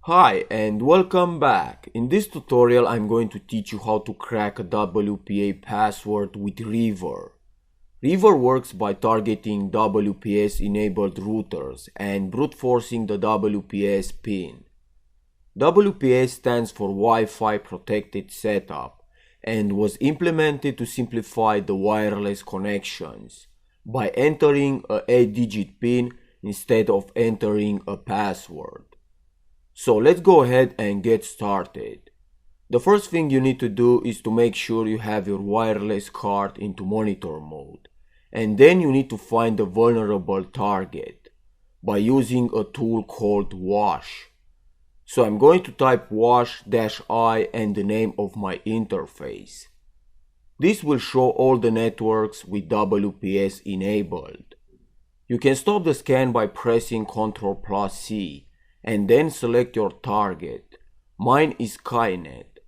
Hi and welcome back. In this tutorial I'm going to teach you how to crack a WPA password with Reaver. Reaver works by targeting WPS-enabled routers and brute forcing the WPS pin. WPS stands for Wi-Fi Protected Setup and was implemented to simplify the wireless connections by entering a 8-digit pin instead of entering a password. So let's go ahead and get started. The first thing you need to do is to make sure you have your wireless card into monitor mode. And then you need to find the vulnerable target by using a tool called wash. So I'm going to type wash-i and the name of my interface. This will show all the networks with WPS enabled. You can stop the scan by pressing Ctrl+C. And then select your target. Mine is Skynet.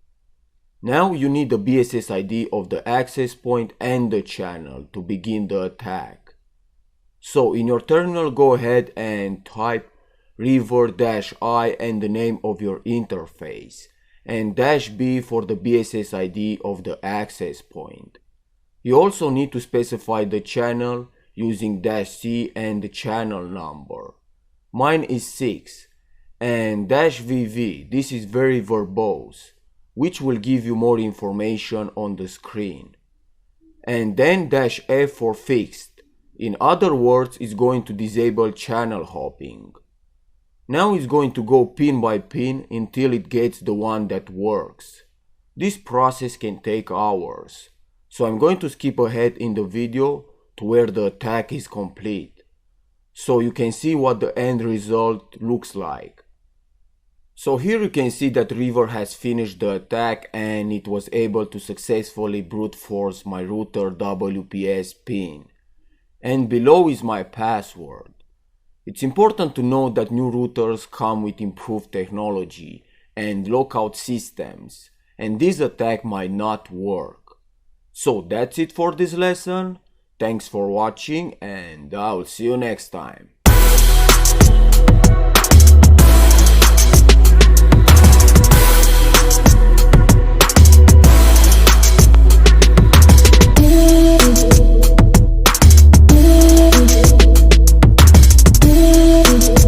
Now you need the BSS ID of the access point and the channel to begin the attack. So in your terminal go ahead and type Reaver-i and the name of your interface and -b for the BSS ID of the access point. You also need to specify the channel using -c and the channel number. Mine is 6. And -vv, this is very verbose, which will give you more information on the screen. And then -f for fixed, in other words it's going to disable channel hopping. Now it's going to go pin by pin until it gets the one that works. This process can take hours, so I'm going to skip ahead in the video to where the attack is complete, so you can see what the end result looks like. So here you can see that Reaver has finished the attack and it was able to successfully brute force my router WPS pin. And below is my password. It's important to note that new routers come with improved technology and lockout systems, and this attack might not work. So that's it for this lesson. Thanks for watching and I'll see you next time.